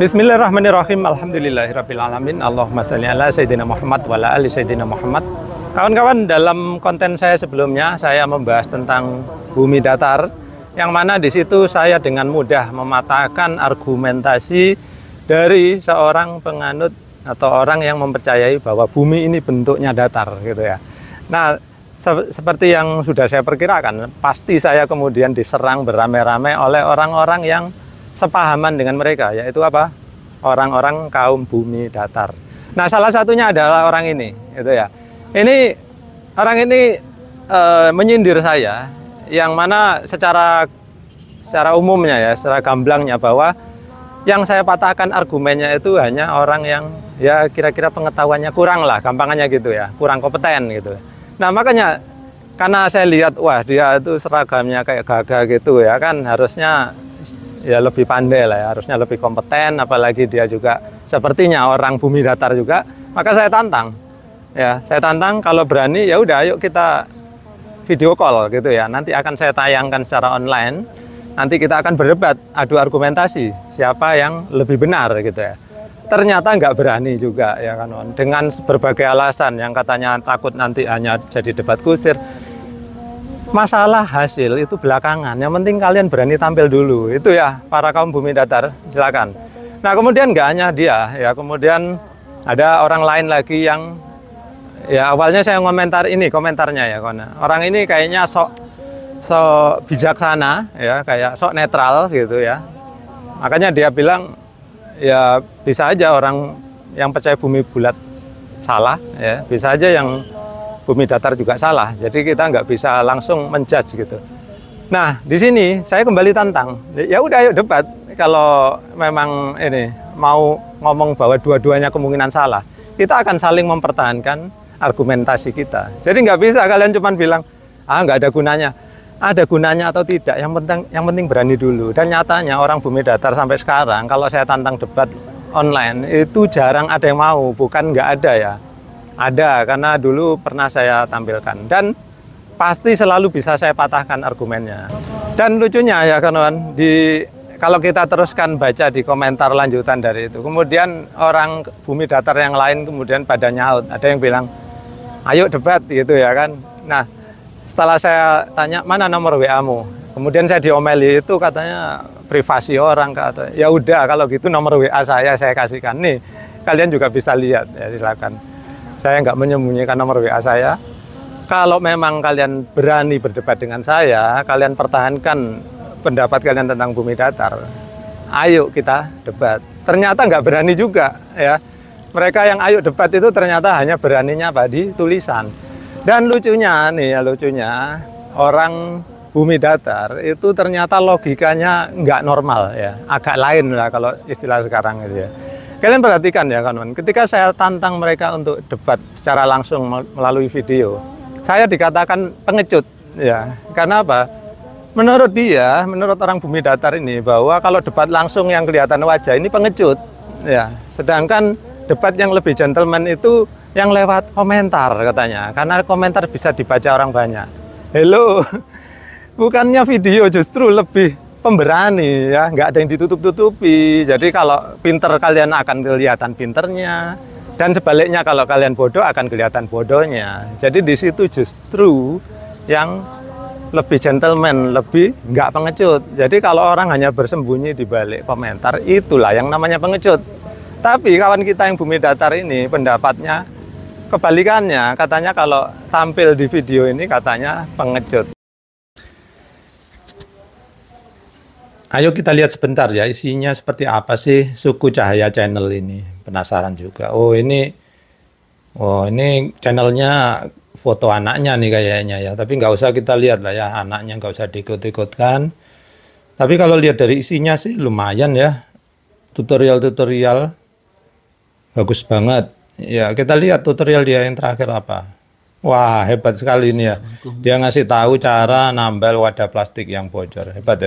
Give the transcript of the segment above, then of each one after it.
Bismillahirrahmanirrahim. Alhamdulillahirabbil alamin. Allahumma shalli ala sayyidina Muhammad wa ala ali sayyidina Muhammad. Kawan-kawan, dalam konten saya sebelumnya saya membahas tentang bumi datar, yang mana di situ saya dengan mudah mematahkan argumentasi dari seorang penganut atau orang yang mempercayai bahwa bumi ini bentuknya datar gitu ya. Nah, seperti yang sudah saya perkirakan, pasti saya kemudian diserang beramai-ramai oleh orang-orang yang sepahaman dengan mereka, yaitu apa? Orang-orang kaum bumi datar. Nah, salah satunya adalah orang ini, gitu ya. Ini orang ini menyindir saya, yang mana secara umumnya ya, secara gamblangnya bahwa yang saya patahkan argumennya itu hanya orang yang ya kira-kira pengetahuannya kurang lah, gampangannya gitu ya, kurang kompeten gitu. Nah, makanya karena saya lihat, wah dia itu seragamnya kayak gagah gitu ya kan, harusnya ya lebih pandai lah ya, harusnya lebih kompeten, apalagi dia juga sepertinya orang bumi datar juga, maka saya tantang. Ya, saya tantang kalau berani ya udah ayo kita video call gitu ya. Nanti akan saya tayangkan secara online. Nanti kita akan berdebat, adu argumentasi siapa yang lebih benar gitu ya. Ternyata nggak berani juga ya kan, dengan berbagai alasan yang katanya takut nanti hanya jadi debat kusir. Masalah hasil itu belakangan, yang penting kalian berani tampil dulu, itu ya para kaum bumi datar, silakan. Nah, kemudian nggak hanya dia ya, kemudian ada orang lain lagi yang ya awalnya saya komentar ini, komentarnya ya, orang ini kayaknya sok bijaksana ya, kayak sok netral gitu ya, makanya dia bilang ya bisa aja orang yang percaya bumi bulat salah ya, bisa aja yang bumi datar juga salah, jadi kita nggak bisa langsung menjudge gitu. Nah, di sini saya kembali tantang, ya udah ayo debat. Kalau memang ini mau ngomong bahwa dua-duanya kemungkinan salah, kita akan saling mempertahankan argumentasi kita. Jadi nggak bisa kalian cuma bilang nggak ada gunanya. Ada gunanya atau tidak, yang penting berani dulu. Dan nyatanya orang bumi datar sampai sekarang, kalau saya tantang debat online itu jarang ada yang mau, bukan nggak ada ya, ada, karena dulu pernah saya tampilkan dan pasti selalu bisa saya patahkan argumennya. Dan lucunya ya kawan, kalau kita teruskan baca di komentar lanjutan dari itu, kemudian orang bumi datar yang lain kemudian pada nyaut, ada yang bilang ayo debat gitu ya kan. Nah, setelah saya tanya mana nomor WA-mu, kemudian saya diomeli, itu katanya privasi orang, kata ya udah kalau gitu nomor WA saya kasihkan nih, kalian juga bisa lihat ya, silakan. Saya nggak menyembunyikan nomor WA saya. Kalau memang kalian berani berdebat dengan saya, kalian pertahankan pendapat kalian tentang bumi datar, ayo kita debat. Ternyata nggak berani juga ya, mereka yang ayo debat itu ternyata hanya beraninya di tulisan. Dan lucunya nih ya, lucunya orang bumi datar itu ternyata logikanya nggak normal ya, agak lain lah kalau istilah sekarang itu ya. Kalian perhatikan ya kawan, ketika saya tantang mereka untuk debat secara langsung melalui video, saya dikatakan pengecut ya. Karena apa? Menurut dia, menurut orang bumi datar ini, bahwa kalau debat langsung yang kelihatan wajah ini pengecut ya. Sedangkan debat yang lebih gentleman itu yang lewat komentar katanya, karena komentar bisa dibaca orang banyak. Hello, bukannya video justru lebih pemberani ya, nggak ada yang ditutup-tutupi. Jadi kalau pinter kalian akan kelihatan pinternya, dan sebaliknya kalau kalian bodoh akan kelihatan bodohnya. Jadi di situ justru yang lebih gentleman, lebih nggak pengecut. Jadi kalau orang hanya bersembunyi di balik komentar, itulah yang namanya pengecut. Tapi kawan kita yang bumi datar ini pendapatnya kebalikannya, katanya kalau tampil di video ini katanya pengecut. Ayo kita lihat sebentar ya, isinya seperti apa sih Suku Cahaya Channel ini. Penasaran juga. Oh ini channelnya foto anaknya nih kayaknya ya. Tapi nggak usah kita lihat lah ya, anaknya nggak usah diikut-ikutkan. Tapi kalau lihat dari isinya sih lumayan ya. Tutorial-tutorial bagus banget. Ya, kita lihat tutorial dia yang terakhir apa. Wah, hebat sekali ini ya. Dia ngasih tahu cara nambal wadah plastik yang bocor. Hebat.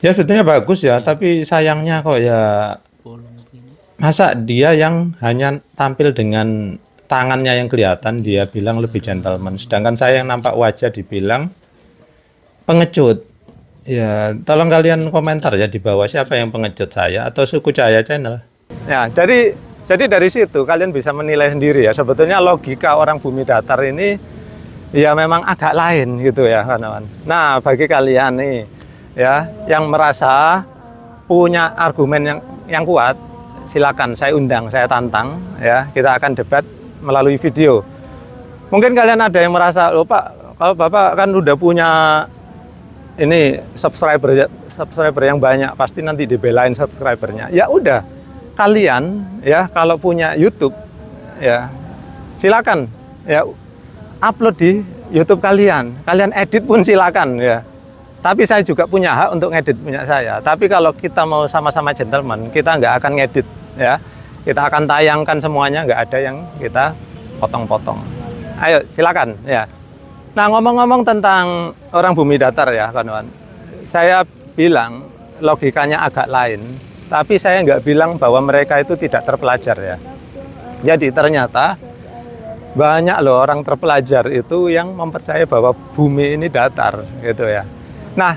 Ya, sebetulnya bagus ya, tapi sayangnya kok ya, masa dia yang hanya tampil dengan tangannya yang kelihatan, dia bilang lebih gentleman. Sedangkan saya yang nampak wajah dibilang pengecut. Ya, tolong kalian komentar ya di bawah siapa yang pengecut, saya atau Suku Cahaya Channel. Ya, jadi dari situ kalian bisa menilai sendiri ya. Sebetulnya logika orang bumi datar ini ya memang agak lain gitu ya, kawan-kawan. Nah, bagi kalian nih ya yang merasa punya argumen yang kuat, silakan saya undang, saya tantang ya. Kita akan debat melalui video. Mungkin kalian ada yang merasa, "Loh Pak, kalau Bapak kan udah punya ini subscriber yang banyak, pasti nanti dibelain subscribernya." Ya udah, kalian ya kalau punya YouTube ya silakan ya upload di YouTube kalian edit pun silakan ya. Tapi saya juga punya hak untuk ngedit punya saya. Tapi kalau kita mau sama-sama gentleman, kita nggak akan ngedit ya. Kita akan tayangkan semuanya, nggak ada yang kita potong-potong. Ayo silakan ya. Nah, ngomong-ngomong tentang orang bumi datar ya kawan-kawan, saya bilang logikanya agak lain, tapi saya nggak bilang bahwa mereka itu tidak terpelajar ya. Jadi ternyata banyak loh orang terpelajar itu yang mempercayai bahwa bumi ini datar gitu ya. Nah,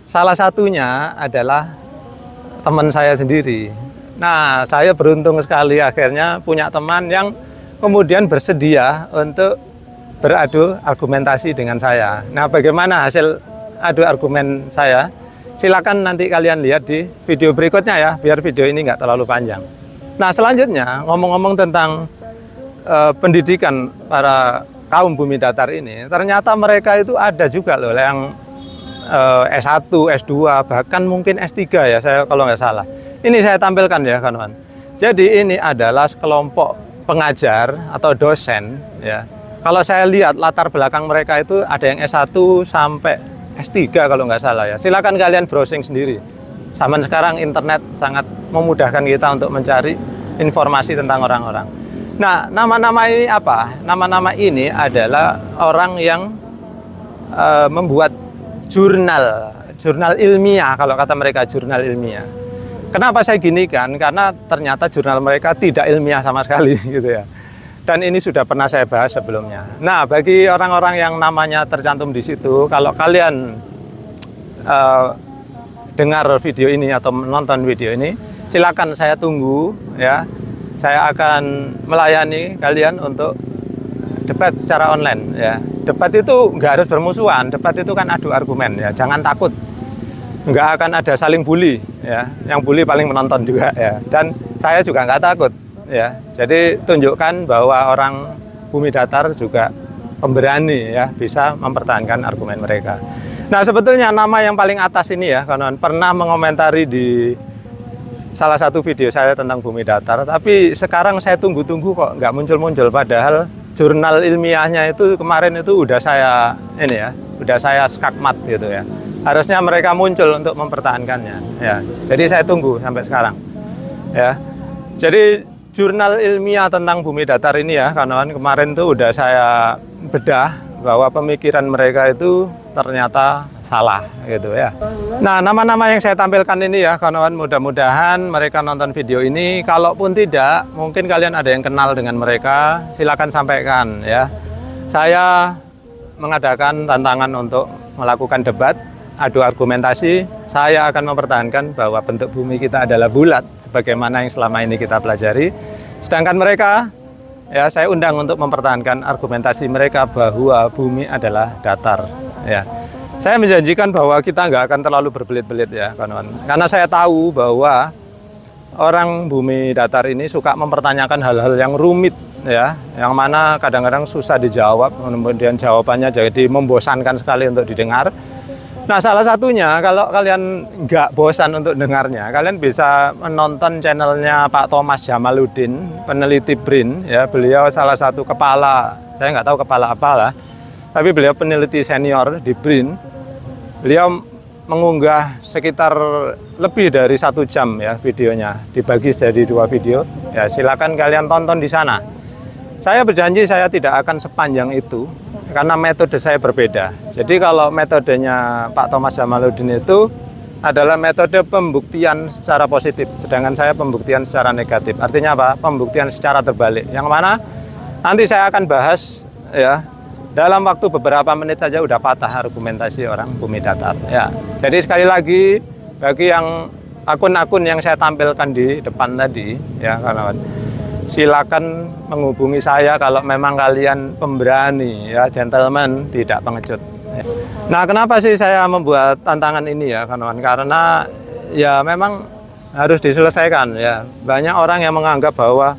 salah satunya adalah teman saya sendiri. Nah, saya beruntung sekali akhirnya punya teman yang kemudian bersedia untuk beradu argumentasi dengan saya. Nah, bagaimana hasil adu argumen saya? Silakan nanti kalian lihat di video berikutnya ya, biar video ini nggak terlalu panjang. Nah, selanjutnya ngomong-ngomong tentang pendidikan para kaum bumi datar ini, ternyata mereka itu ada juga loh yang S1, S2, bahkan mungkin S3 ya, saya kalau nggak salah. Ini saya tampilkan ya kawan-kawan. Jadi ini adalah sekelompok pengajar atau dosen ya. Kalau saya lihat latar belakang mereka itu ada yang S1 sampai S3 kalau nggak salah ya. Silakan kalian browsing sendiri. Zaman sekarang internet sangat memudahkan kita untuk mencari informasi tentang orang-orang. Nah, nama-nama ini apa? Nama-nama ini adalah orang yang membuat jurnal ilmiah, kalau kata mereka jurnal ilmiah. Kenapa saya gini kan? Karena ternyata jurnal mereka tidak ilmiah sama sekali gitu ya. Dan ini sudah pernah saya bahas sebelumnya. Nah, bagi orang-orang yang namanya tercantum di situ, kalau kalian dengar video ini atau menonton video ini, silakan saya tunggu ya. Saya akan melayani kalian untuk debat secara online ya. Debat itu nggak harus bermusuhan, debat itu kan adu argumen ya. Jangan takut. Nggak akan ada saling bully ya. Yang bully paling menonton juga ya. Dan saya juga nggak takut. Ya, jadi tunjukkan bahwa orang bumi datar juga pemberani ya, bisa mempertahankan argumen mereka. Nah, sebetulnya nama yang paling atas ini ya, kawan, pernah mengomentari di salah satu video saya tentang bumi datar, tapi sekarang saya tunggu-tunggu kok nggak muncul-muncul, padahal jurnal ilmiahnya itu kemarin itu udah saya skakmat gitu ya. Harusnya mereka muncul untuk mempertahankannya ya. Jadi saya tunggu sampai sekarang. Ya. Jadi jurnal ilmiah tentang bumi datar ini ya, kawan-kawan, kemarin tuh udah saya bedah bahwa pemikiran mereka itu ternyata salah gitu ya. Nah, nama-nama yang saya tampilkan ini ya, kawan-kawan, mudah-mudahan mereka nonton video ini. Kalaupun tidak, mungkin kalian ada yang kenal dengan mereka, silakan sampaikan ya. Saya mengadakan tantangan untuk melakukan debat, adu argumentasi. Saya akan mempertahankan bahwa bentuk bumi kita adalah bulat, sebagaimana yang selama ini kita pelajari. Sedangkan mereka, ya saya undang untuk mempertahankan argumentasi mereka bahwa bumi adalah datar. Ya, saya menjanjikan bahwa kita nggak akan terlalu berbelit-belit ya, kawan-kawan. Karena saya tahu bahwa orang bumi datar ini suka mempertanyakan hal-hal yang rumit, ya, yang mana kadang-kadang susah dijawab, kemudian jawabannya jadi membosankan sekali untuk didengar. Nah, salah satunya kalau kalian nggak bosan untuk dengarnya, kalian bisa menonton channelnya Pak Thomas Jamaluddin, peneliti BRIN. Ya, beliau salah satu kepala, saya nggak tahu kepala apa lah, tapi beliau peneliti senior di BRIN. Beliau mengunggah sekitar lebih dari 1 jam ya videonya, dibagi jadi 2 video. Ya, silakan kalian tonton di sana. Saya berjanji saya tidak akan sepanjang itu, karena metode saya berbeda. Jadi kalau metodenya Pak Thomas Jamaluddin itu adalah metode pembuktian secara positif, sedangkan saya pembuktian secara negatif. Artinya apa? Pembuktian secara terbalik. Yang mana nanti saya akan bahas ya dalam waktu beberapa menit saja udah patah argumentasi orang bumi datar. Ya, jadi sekali lagi bagi yang akun-akun yang saya tampilkan di depan tadi, ya kawan, silakan menghubungi saya kalau memang kalian pemberani, ya gentleman, tidak pengecut. Nah, kenapa sih saya membuat tantangan ini ya kawan? Karena ya memang harus diselesaikan ya. Banyak orang yang menganggap bahwa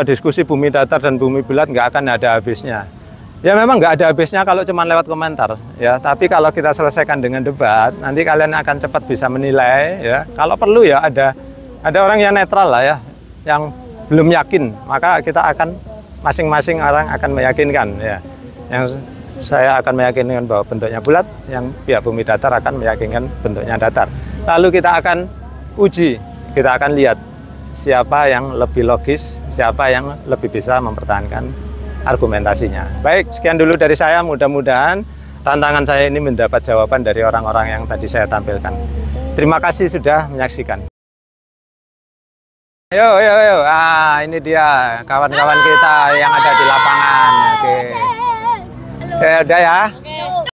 diskusi bumi datar dan bumi bulat nggak akan ada habisnya. Ya memang nggak ada habisnya kalau cuma lewat komentar ya. Tapi kalau kita selesaikan dengan debat, nanti kalian akan cepat bisa menilai ya. Kalau perlu ya ada orang yang netral lah ya, yang belum yakin, maka kita akan masing-masing orang akan meyakinkan ya. Yang saya akan meyakinkan bahwa bentuknya bulat, yang pihak bumi datar akan meyakinkan bentuknya datar. Lalu kita akan uji, kita akan lihat siapa yang lebih logis, siapa yang lebih bisa mempertahankan argumentasinya. Baik, sekian dulu dari saya. Mudah-mudahan tantangan saya ini mendapat jawaban dari orang-orang yang tadi saya tampilkan. Terima kasih sudah menyaksikan. Yo. Ini dia kawan-kawan kita yang ada di lapangan. Oke. Udah ya.